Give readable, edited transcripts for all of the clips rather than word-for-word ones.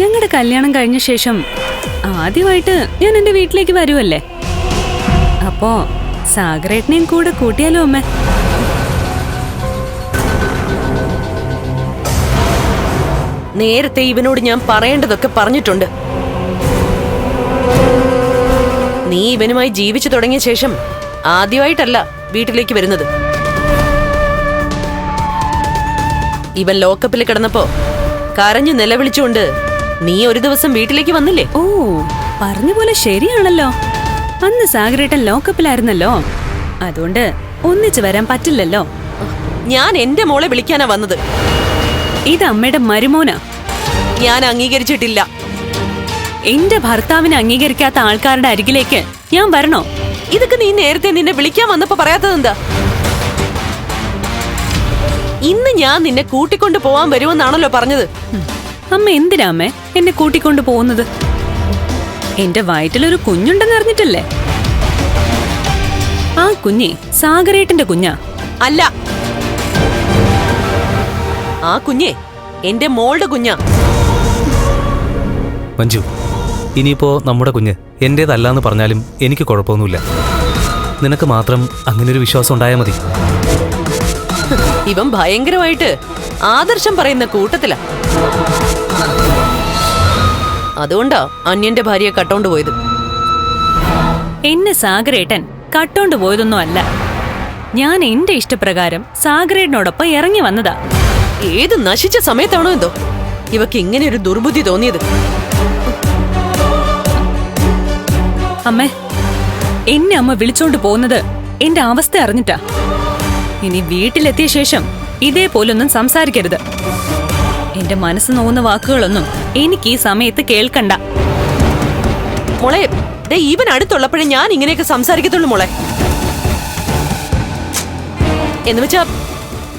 ഞങ്ങളുടെ കല്യാണം കഴിഞ്ഞ ശേഷം ആദ്യമായിട്ട് ഞാൻ എന്റെ വീട്ടിലേക്ക് വരുമല്ലേ. അപ്പോ സാഗരേട്ടനെയും കൂടെ കൂട്ടിയാലോ അമ്മേ? നേരത്തെ ഇവനോട് ഞാൻ പറയേണ്ടതൊക്കെ പറഞ്ഞിട്ടുണ്ട്. നീ ഇവനുമായി ജീവിച്ചു തുടങ്ങിയ ശേഷം ആദ്യമായിട്ടല്ല വീട്ടിലേക്ക് വരുന്നത്. ഇവൻ ലോക്കപ്പിൽ കിടന്നപ്പോ കരഞ്ഞു നിലവിളിച്ചുകൊണ്ട് നീ ഒരു ദിവസം വീട്ടിലേക്ക് വന്നില്ലേ? ഓ, പറഞ്ഞ പോലെ ശരിയാണല്ലോ. അന്ന് സാഗരേട്ടൻ ലോക്കപ്പിലായിരുന്നല്ലോ, അതുകൊണ്ട് ഒന്നിച്ചു വരാൻ പറ്റില്ലല്ലോ. ഞാൻ എന്റെ മോളെ വിളിക്കാനാ വന്നത്. ഇത് അമ്മയുടെ മരുമോനാ. ഞാൻ അംഗീകരിച്ചിട്ടില്ല. എന്റെ ഭർത്താവിനെ അംഗീകരിക്കാത്ത ആൾക്കാരുടെ അരികിലേക്ക് ഞാൻ വരണോ? ഇതൊക്കെ നീ നേരത്തെ നിന്നെ വിളിക്കാൻ വന്നപ്പോ പറയാത്തതെന്താ? ഇന്ന് ഞാൻ നിന്നെ കൂട്ടിക്കൊണ്ടു പോവാൻ വരുമെന്നാണല്ലോ പറഞ്ഞത്. അമ്മ എന്തിനാ അമ്മേ എന്നെ കൂട്ടിക്കൊണ്ടു പോകുന്നത്? എന്റെ വയറ്റിലൊരു കുഞ്ഞുണ്ടെന്ന് അറിഞ്ഞിട്ടല്ലേ? ആ കുഞ്ഞെ സാഗരേട്ടന്റെ കുഞ്ഞാ. അല്ല, ആ കുഞ്ഞെ എന്റെ മോളുടെ കുഞ്ഞാ. മഞ്ജു, ഇനിയിപ്പോ നമ്മുടെ കുഞ്ഞ് എന്റേതല്ലാന്ന് പറഞ്ഞാലും എനിക്ക് കുഴപ്പമൊന്നുമില്ല. നിനക്ക് മാത്രം അങ്ങനൊരു വിശ്വാസം ഉണ്ടായാൽ മതി. ഇവൻ ഭയങ്കരമായിട്ട് ആദർശം പറയുന്ന കൂട്ടത്തിലാ. അതുകൊണ്ടാ അന്യന്റെ ഭാര്യയെ കട്ടോണ്ട് പോയത്. എന്നെ സാഗരേട്ടൻ കട്ടോണ്ട് പോയതൊന്നും അല്ല. ഞാൻ എന്റെ ഇഷ്ടപ്രകാരം സാഗരേട്ടനോടൊപ്പം ഇറങ്ങി വന്നതാ. ഏത് നശിച്ച സമയത്താണോ എന്തോ ഇവക്ക് ഇങ്ങനെ ഒരു ദുർബുദ്ധി തോന്നിയത്. അമ്മേ, എന്നെ അമ്മ വിളിച്ചോണ്ട് പോകുന്നത് എന്റെ അവസ്ഥ അറിഞ്ഞിട്ടാ. ഇനി വീട്ടിലെത്തിയ ശേഷം ഇതേപോലൊന്നും സംസാരിക്കരുത്. എന്റെ മനസ്സ് നോവുന്ന വാക്കുകളൊന്നും എനിക്ക് ഈ സമയത്ത് കേൾക്കണ്ട. മോളെ, ഇവൻ അടുത്തുള്ളപ്പോഴേ ഞാൻ ഇങ്ങനെയൊക്കെ സംസാരിക്കത്തുള്ളൂ മോളെ. എന്ന് വെച്ചാ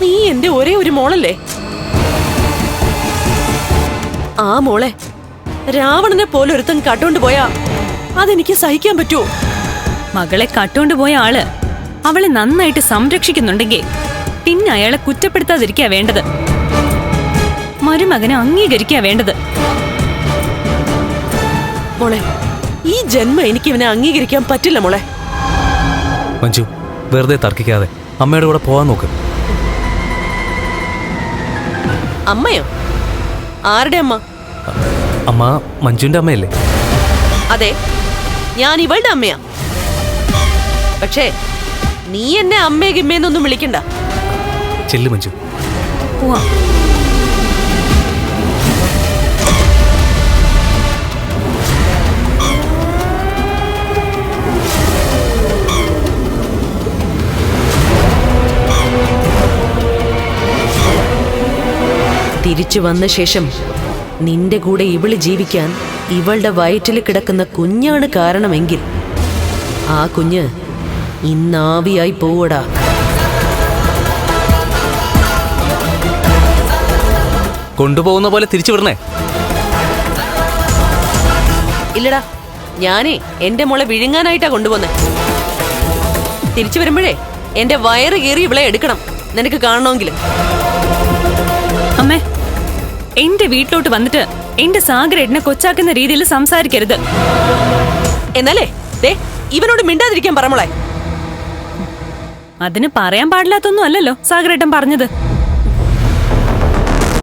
നീ എന്റെ ഒരേ ഒരു മോളല്ലേ? ആ മോളെ രാവണനെ പോലെ ഒരുത്തൻ കട്ടോണ്ട് പോയാ അതെനിക്ക് സഹിക്കാൻ പറ്റുമോ? മകളെ കട്ടോണ്ട് പോയ ആള് അവളെ നന്നായിട്ട് സംരക്ഷിക്കുന്നുണ്ടെങ്കിൽ പിന്നെ അയാളെ കുറ്റപ്പെടുത്താതിരിക്കാ വേണ്ടത്. മരുമകനെ അംഗീകരിക്കാ വേണ്ടത്. മോളെ, ഈ ജന്മം എനിക്ക് ഇവനെ അംഗീകരിക്കാൻ പറ്റില്ല മോളെ. മഞ്ജു, വെറുതെ തർക്കിക്കാതെ അമ്മയുടെ കൂടെ പോവാൻ നോക്ക്. അമ്മയോ? ആരുടെ അമ്മ? അമ്മ മഞ്ജുവിന്റെ അമ്മയല്ലേ? അതെ, ഞാൻ ഇവളുടെ അമ്മയാ. പക്ഷേ നീ എന്നെ അമ്മേ ഗിമ്മേന്നൊന്നും വിളിക്കണ്ട. ചെല്ലു മഞ്ജു. പോവാ. തിരിച്ചു വന്ന ശേഷം നിന്റെ കൂടെ ഇവള് ജീവിക്കാൻ ഇവളുടെ വയറ്റിൽ കിടക്കുന്ന കുഞ്ഞാണ് കാരണമെങ്കിൽ ആ കുഞ്ഞ് ഇന്നാവിയായി പോവടാ. കൊണ്ടുപോകുന്ന പോലെ തിരിച്ചു വിടണേ? ഇല്ലടാ, ഞാനേ എന്റെ മോളെ വിഴുങ്ങാനായിട്ടാ കൊണ്ടുപോന്നെ. തിരിച്ചു വരുമ്പോഴേ എന്റെ വയറ് കീറി ഇവളെ എടുക്കണം, നിനക്ക് കാണണമെങ്കിൽ. അമ്മേ, എന്റെ വീട്ടിലോട്ട് വന്നിട്ട് എന്റെ സാഗരേട്ടനെ കൊച്ചാക്കുന്ന രീതിയിൽ സംസാരിക്കരുത്. എന്നാലേ ഇവനോട് മിണ്ടാതിരിക്കാൻ പറ മോളെ. അതിന് പറയാൻ പാടില്ലാത്തൊന്നും അല്ലല്ലോ സാഗരേട്ടൻ പറഞ്ഞത്.